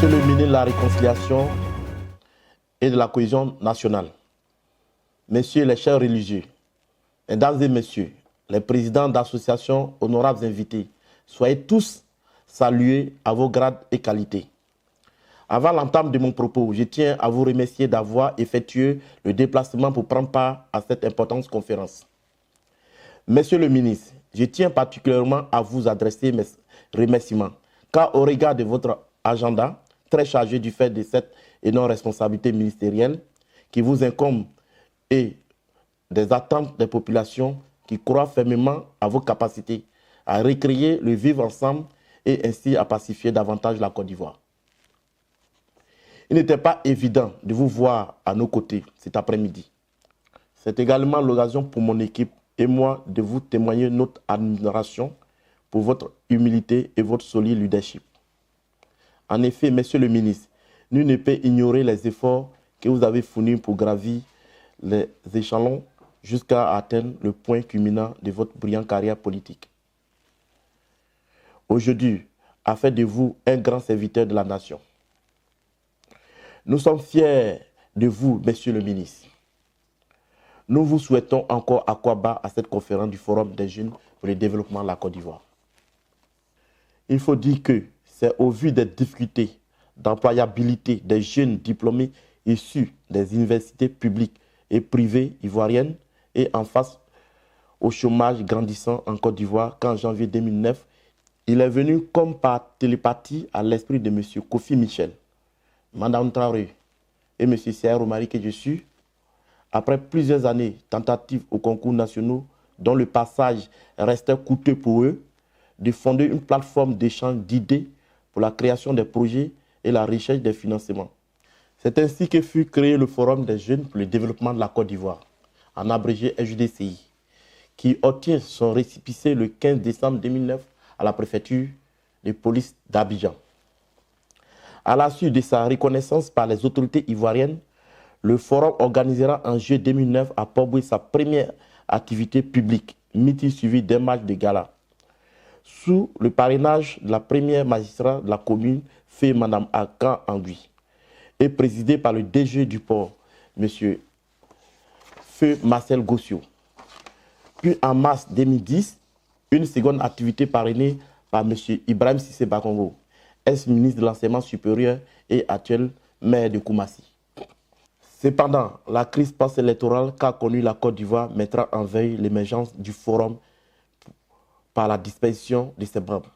Monsieur le ministre de la Réconciliation et de la Cohésion nationale, Messieurs les chefs religieux, Mesdames et Messieurs, les présidents d'associations, honorables invités, soyez tous salués à vos grades et qualités. Avant l'entame de mon propos, je tiens à vous remercier d'avoir effectué le déplacement pour prendre part à cette importante conférence. Monsieur le ministre, je tiens particulièrement à vous adresser mes remerciements, car au regard de votre agenda, très chargé du fait de cette énorme responsabilité ministérielle qui vous incombe et des attentes des populations qui croient fermement à vos capacités à recréer le vivre ensemble et ainsi à pacifier davantage la Côte d'Ivoire. Il n'était pas évident de vous voir à nos côtés cet après-midi. C'est également l'occasion pour mon équipe et moi de vous témoigner notre admiration pour votre humilité et votre solide leadership. En effet, Monsieur le ministre, nul ne peut ignorer les efforts que vous avez fournis pour gravir les échelons jusqu'à atteindre le point culminant de votre brillante carrière politique. Aujourd'hui, a fait de vous un grand serviteur de la nation. Nous sommes fiers de vous, Monsieur le ministre. Nous vous souhaitons encore Akwaaba à cette conférence du Forum des jeunes pour le développement de la Côte d'Ivoire. Il faut dire que c'est au vu des difficultés d'employabilité des jeunes diplômés issus des universités publiques et privées ivoiriennes et en face au chômage grandissant en Côte d'Ivoire qu'en janvier 2009, il est venu comme par télépathie à l'esprit de M. Kofi Michel, Mme Traoré et M. Seya Romari que je suis, après plusieurs années tentatives aux concours nationaux dont le passage restait coûteux pour eux, de fonder une plateforme d'échange d'idées pour la création des projets et la recherche des financements. C'est ainsi que fut créé le Forum des jeunes pour le développement de la Côte d'Ivoire, en abrégé FJDCI, qui obtient son récépissé le 15 décembre 2009 à la préfecture de police d'Abidjan. À la suite de sa reconnaissance par les autorités ivoiriennes, le Forum organisera en juillet 2009 à Port-Bouët sa première activité publique, meeting suivi d'un match de gala. Sous le parrainage de la première magistrate de la commune, Fé Madame Akan Angui, et présidé par le DG du port, M. Feu Marcel Gossio. Puis en mars 2010, une seconde activité parrainée par M. Ibrahim Cissé Bakongo, ex-ministre de l'Enseignement supérieur et actuel maire de Koumassi. Cependant, la crise post-électorale qu'a connue la Côte d'Ivoire mettra en veille l'émergence du forum par la disparition de ses membres.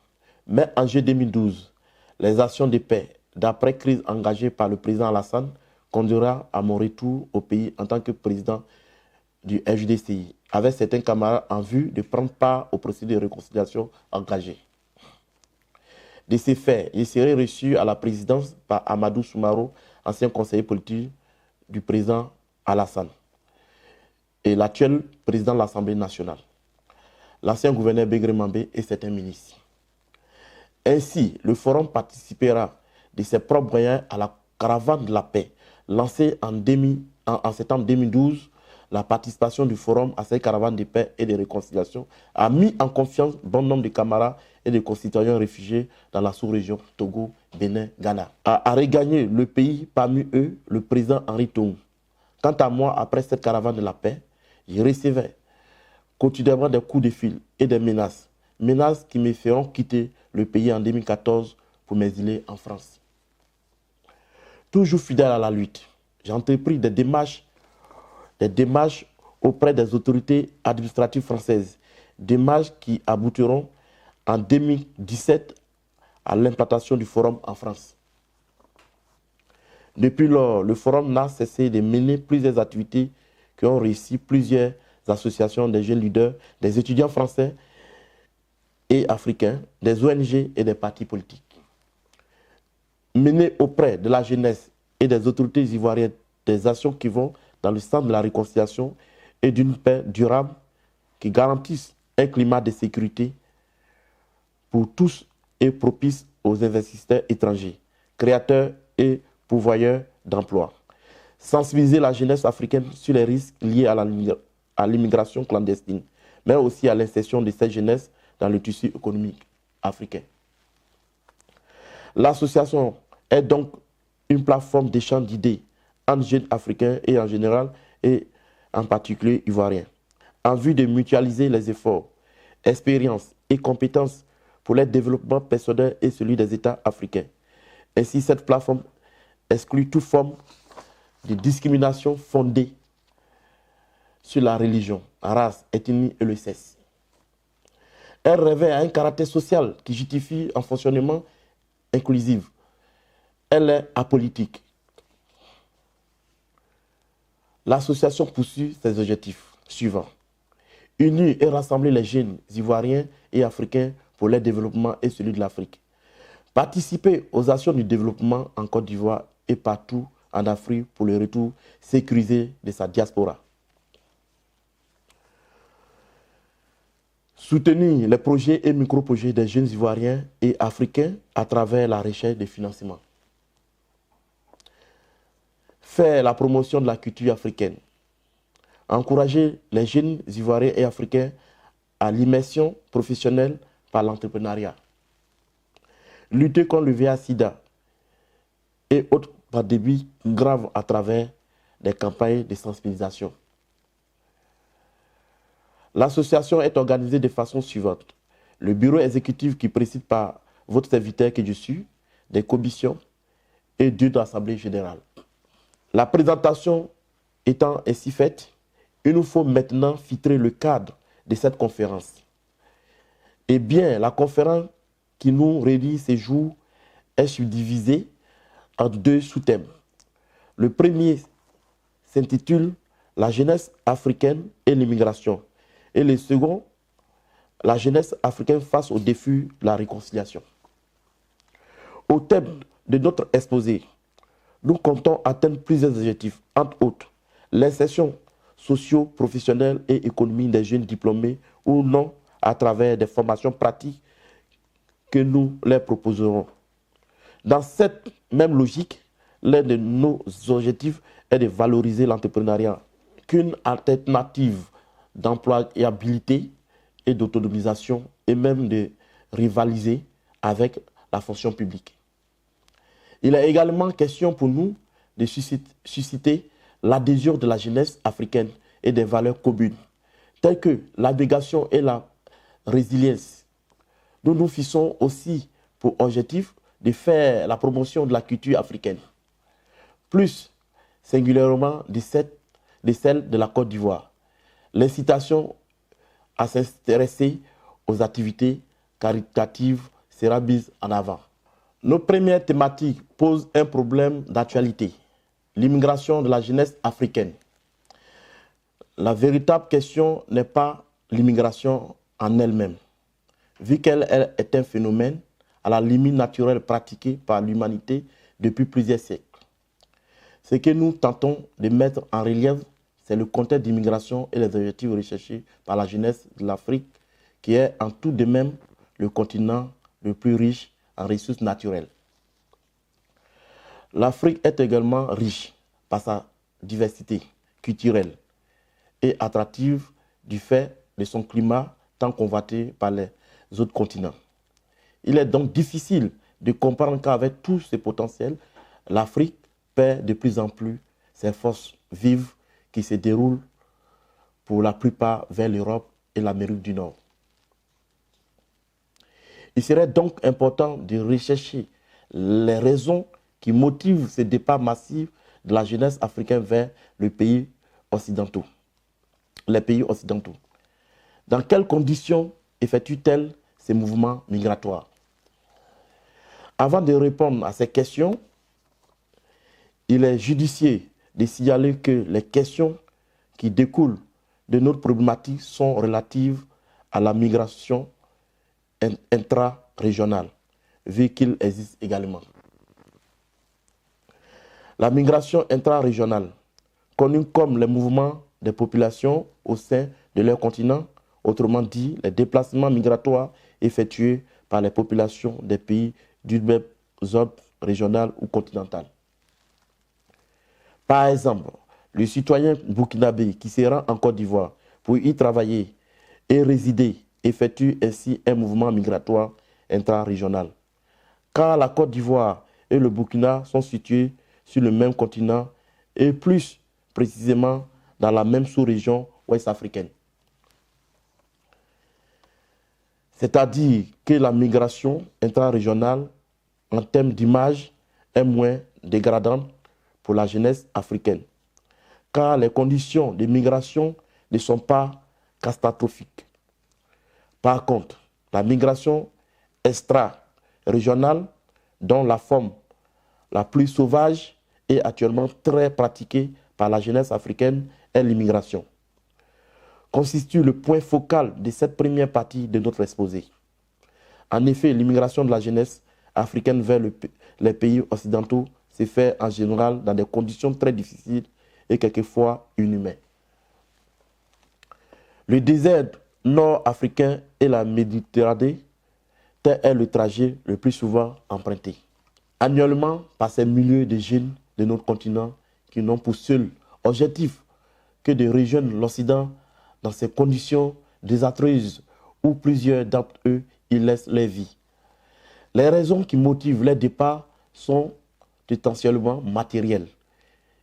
Mais en juillet 2012, les actions de paix d'après-crise engagées par le président Alassane conduira à mon retour au pays en tant que président du FJDCI, avec certains camarades en vue de prendre part au procédé de réconciliation engagé. De ces faits, il serait reçu à la présidence par Amadou Soumaro, ancien conseiller politique du président Alassane, et l'actuel président de l'Assemblée nationale, l'ancien gouverneur Begré Mambé et certains ministres. Ainsi, le forum participera de ses propres moyens à la caravane de la paix, lancée en septembre 2012. La participation du forum à cette caravane de paix et de réconciliation a mis en confiance bon nombre de camarades et de concitoyens réfugiés dans la sous-région Togo, Bénin, Ghana. A regagné le pays, parmi eux, le président Henri Toum. Quant à moi, après cette caravane de la paix, je recevais quotidiennement des coups de fil et des menaces. Menaces qui me feront quitter le pays en 2014 pour m'exiler en France. Toujours fidèle à la lutte, j'ai entrepris des démarches auprès des autorités administratives françaises, démarches qui aboutiront en 2017 à l'implantation du forum en France. Depuis lors, le forum n'a cessé de mener plusieurs activités qui ont réussi plusieurs associations des jeunes leaders, des étudiants français et africains, des ONG et des partis politiques. Mener auprès de la jeunesse et des autorités ivoiriennes des actions qui vont dans le sens de la réconciliation et d'une paix durable qui garantissent un climat de sécurité pour tous et propice aux investisseurs étrangers, créateurs et pourvoyeurs d'emplois. Sensibiliser la jeunesse africaine sur les risques liés à l'immigration clandestine, mais aussi à l'insertion de cette jeunesse dans le tissu économique africain. L'association est donc une plateforme d'échange d'idées entre jeunes africains et en général, et en particulier ivoiriens, en vue de mutualiser les efforts, expériences et compétences pour le développement personnel et celui des États africains. Ainsi, cette plateforme exclut toute forme de discrimination fondée sur la religion, la race, l'ethnie et le sexe. Elle revêt un caractère social qui justifie un fonctionnement inclusif. Elle est apolitique. L'association poursuit ses objectifs suivants. Unir et rassembler les jeunes ivoiriens et africains pour leur développement et celui de l'Afrique. Participer aux actions du développement en Côte d'Ivoire et partout en Afrique pour le retour sécurisé de sa diaspora. Soutenir les projets et micro-projets des jeunes ivoiriens et africains à travers la recherche de financement. Faire la promotion de la culture africaine. Encourager les jeunes ivoiriens et africains à l'immersion professionnelle par l'entrepreneuriat. Lutter contre le VIH-Sida et autres pandémies graves à travers des campagnes de sensibilisation. L'association est organisée de façon suivante. Le bureau exécutif qui préside par votre serviteur que je suis, des commissions et d'une assemblée générale. La présentation étant ainsi faite, il nous faut maintenant filtrer le cadre de cette conférence. Eh bien, la conférence qui nous réunit ces jours est subdivisée en deux sous-thèmes. Le premier s'intitule « La jeunesse africaine et l'immigration » et le second « La jeunesse africaine face aux défis de la réconciliation ». Au thème de notre exposé, nous comptons atteindre plusieurs objectifs, entre autres l'insertion socio-professionnelle et économique des jeunes diplômés ou non à travers des formations pratiques que nous leur proposerons. Dans cette même logique, l'un de nos objectifs est de valoriser l'entrepreneuriat, qu'une alternative d'employabilité et d'autonomisation et même de rivaliser avec la fonction publique. Il est également question pour nous de susciter l'adhésion de la jeunesse africaine et des valeurs communes, telles que l'abnégation et la résilience. Nous nous fixons aussi pour objectif de faire la promotion de la culture africaine, plus singulièrement de celle de la Côte d'Ivoire. L'incitation à s'intéresser aux activités caritatives sera mise en avant. Nos premières thématiques posent un problème d'actualité, l'immigration de la jeunesse africaine. La véritable question n'est pas l'immigration en elle-même, vu qu'elle est un phénomène à la limite naturelle pratiqué par l'humanité depuis plusieurs siècles. Ce que nous tentons de mettre en relief, c'est le contexte d'immigration et les objectifs recherchés par la jeunesse de l'Afrique, qui est en tout de même le continent le plus riche en ressources naturelles. L'Afrique est également riche par sa diversité culturelle et attractive du fait de son climat tant convoité par les autres continents. Il est donc difficile de comprendre qu'avec tout ce potentiel, l'Afrique perd de plus en plus ses forces vives qui se déroulent pour la plupart vers l'Europe et l'Amérique du Nord. Il serait donc important de rechercher les raisons qui motivent ce départ massif de la jeunesse africaine vers les pays occidentaux. Dans quelles conditions effectue-t-elle ces mouvements migratoires? Avant de répondre à ces questions, il est judicieux de signaler que les questions qui découlent de notre problématique sont relatives à la migration intra-régionale, vu qu'il existe également. La migration intra-régionale, connue comme les mouvements des populations au sein de leur continent, autrement dit les déplacements migratoires effectués par les populations des pays d'une même zone régionale ou continentale. Par exemple, le citoyen burkinabé qui se rend en Côte d'Ivoire pour y travailler et résider effectue ainsi un mouvement migratoire intra-régional. Car la Côte d'Ivoire et le Burkina sont situés sur le même continent et plus précisément dans la même sous-région ouest africaine. C'est-à-dire que la migration intra-régionale en termes d'image est moins dégradante pour la jeunesse africaine, car les conditions de migration ne sont pas catastrophiques. Par contre, la migration extra-régionale, dont la forme la plus sauvage est actuellement très pratiquée par la jeunesse africaine, est l'immigration, constitue le point focal de cette première partie de notre exposé. En effet, l'immigration de la jeunesse africaine vers les pays occidentaux se fait en général dans des conditions très difficiles et quelquefois inhumaines. Le désert nord-africain et la Méditerranée, tel est le trajet le plus souvent emprunté. Annuellement, par ces milliers de jeunes de notre continent qui n'ont pour seul objectif que de rejoindre l'Occident dans ces conditions désastreuses où plusieurs d'entre eux y laissent leur vie. Les raisons qui motivent leur départ sont essentiellement matérielles.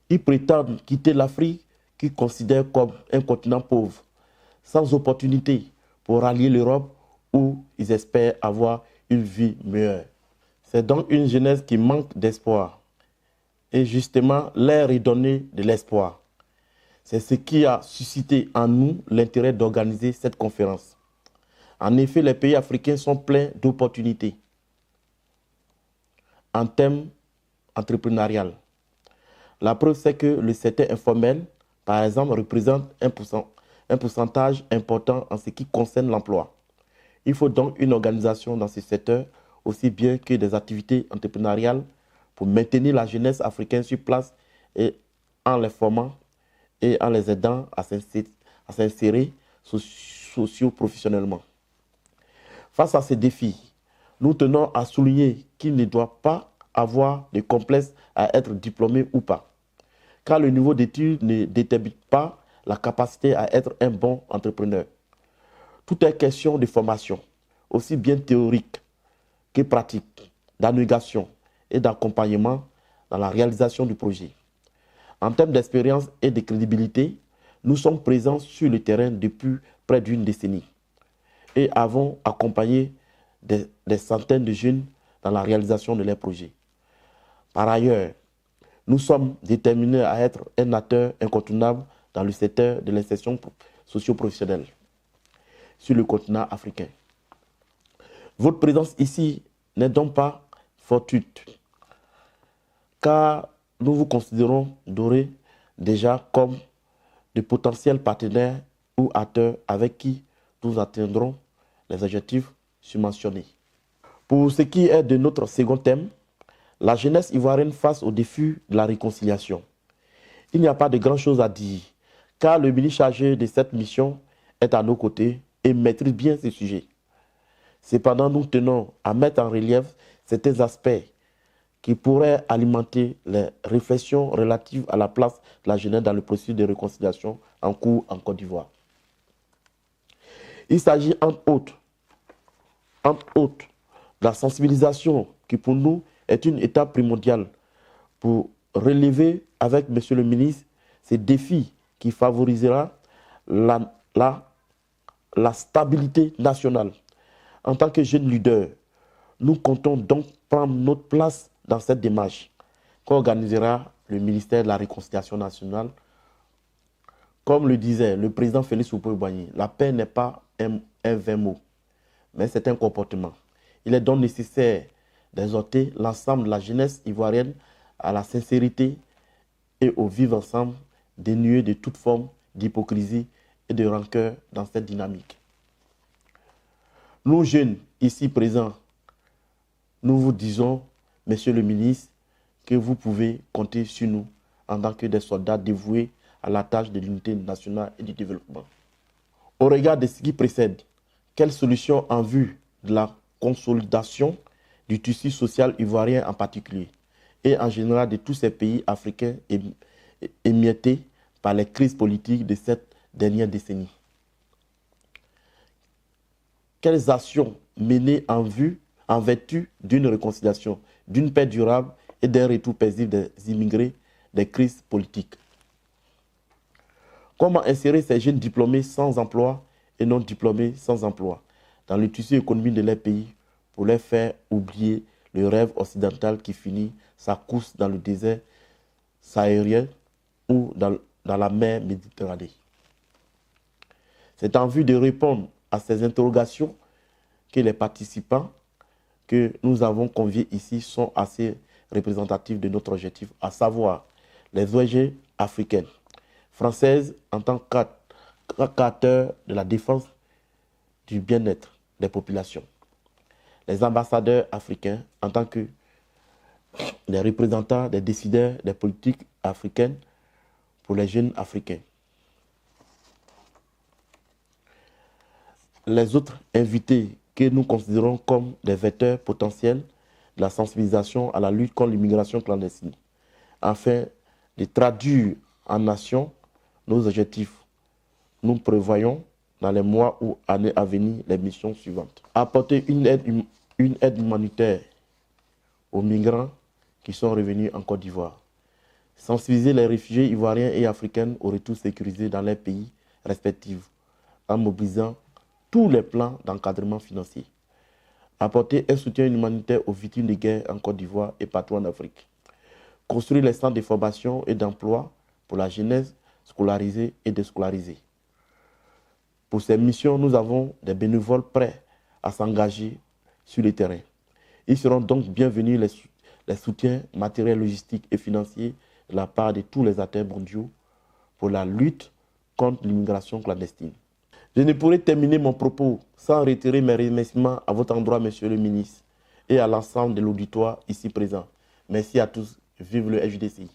Ils prétendent quitter l'Afrique qu'ils considèrent comme un continent pauvre, sans opportunité pour rallier l'Europe où ils espèrent avoir une vie meilleure. C'est donc une jeunesse qui manque d'espoir. Et justement, leur redonner de l'espoir. C'est ce qui a suscité en nous l'intérêt d'organiser cette conférence. En effet, les pays africains sont pleins d'opportunités en termes entrepreneurial. La preuve, c'est que le secteur informel, par exemple, représente un pourcentage important en ce qui concerne l'emploi. Il faut donc une organisation dans ce secteur, aussi bien que des activités entrepreneuriales pour maintenir la jeunesse africaine sur place et en les formant et en les aidant à s'insérer socio-professionnellement. Face à ces défis, nous tenons à souligner qu'il ne doit pas avoir de complexe à être diplômé ou pas, car le niveau d'études ne détermine pas la capacité à être un bon entrepreneur. Tout est question de formation, aussi bien théorique que pratique, d'annulation et d'accompagnement dans la réalisation du projet. En termes d'expérience et de crédibilité, nous sommes présents sur le terrain depuis près d'une décennie et avons accompagné des centaines de jeunes dans la réalisation de leurs projets. Par ailleurs, nous sommes déterminés à être un acteur incontournable dans le secteur de l'insertion socio-professionnelle sur le continent africain. Votre présence ici n'est donc pas fortuite, car nous vous considérons d'ores déjà comme de potentiels partenaires ou acteurs avec qui nous atteindrons les objectifs subventionnés. Pour ce qui est de notre second thème, la jeunesse ivoirienne face au défi de la réconciliation. Il n'y a pas de grand-chose à dire, car le ministre chargé de cette mission est à nos côtés et maîtrise bien ce sujet. Cependant, nous tenons à mettre en relief certains aspects qui pourraient alimenter les réflexions relatives à la place de la jeunesse dans le processus de réconciliation en cours en Côte d'Ivoire. Il s'agit entre autres, de la sensibilisation qui pour nous est une étape primordiale pour relever avec M. le ministre ces défis qui favorisera la stabilité nationale. En tant que jeunes leaders, nous comptons donc prendre notre place dans cette démarche qu'organisera le ministère de la Réconciliation nationale. Comme le disait le président Félix Houphouët-Boigny, la paix n'est pas un vain mot, mais c'est un comportement. Il est donc nécessaire d'exhorter l'ensemble de la jeunesse ivoirienne à la sincérité et au vivre ensemble, dénué de toute forme d'hypocrisie et de rancœur dans cette dynamique. Nous jeunes ici présents, nous vous disons, Monsieur le ministre, que vous pouvez compter sur nous en tant que des soldats dévoués à la tâche de l'unité nationale et du développement. Au regard de ce qui précède, quelles solutions en vue de la consolidation du tissu social ivoirien en particulier et en général de tous ces pays africains émiettés par les crises politiques de cette dernière décennie? Quelles actions menées en vertu d'une réconciliation d'une paix durable et d'un retour paisible des immigrés des crises politiques. Comment insérer ces jeunes diplômés sans emploi et non diplômés sans emploi dans le tissu économique de leur pays pour leur faire oublier le rêve occidental qui finit sa course dans le désert sahélien ou dans la mer Méditerranée. C'est en vue de répondre à ces interrogations que les participants que nous avons conviés ici sont assez représentatifs de notre objectif, à savoir les ONG africaines, françaises en tant qu'acteurs de la défense du bien-être des populations, les ambassadeurs africains en tant que les représentants des décideurs des politiques africaines pour les jeunes africains. Les autres invités que nous considérons comme des vecteurs potentiels de la sensibilisation à la lutte contre l'immigration clandestine, afin de traduire en action nos objectifs. Nous prévoyons dans les mois ou années à venir les missions suivantes. Apporter une aide humanitaire aux migrants qui sont revenus en Côte d'Ivoire. Sensibiliser les réfugiés ivoiriens et africains au retour sécurisé dans leurs pays respectifs en mobilisant tous les plans d'encadrement financier. Apporter un soutien humanitaire aux victimes de guerre en Côte d'Ivoire et partout en Afrique. Construire les centres de formation et d'emploi pour la jeunesse scolarisée et déscolarisée. Pour ces missions, nous avons des bénévoles prêts à s'engager sur le terrain. Ils seront donc bienvenus les soutiens matériels, logistiques et financiers de la part de tous les acteurs mondiaux pour la lutte contre l'immigration clandestine. Je ne pourrai terminer mon propos sans retirer mes remerciements à votre endroit, Monsieur le ministre, et à l'ensemble de l'auditoire ici présent. Merci à tous. Vive le FJDCI.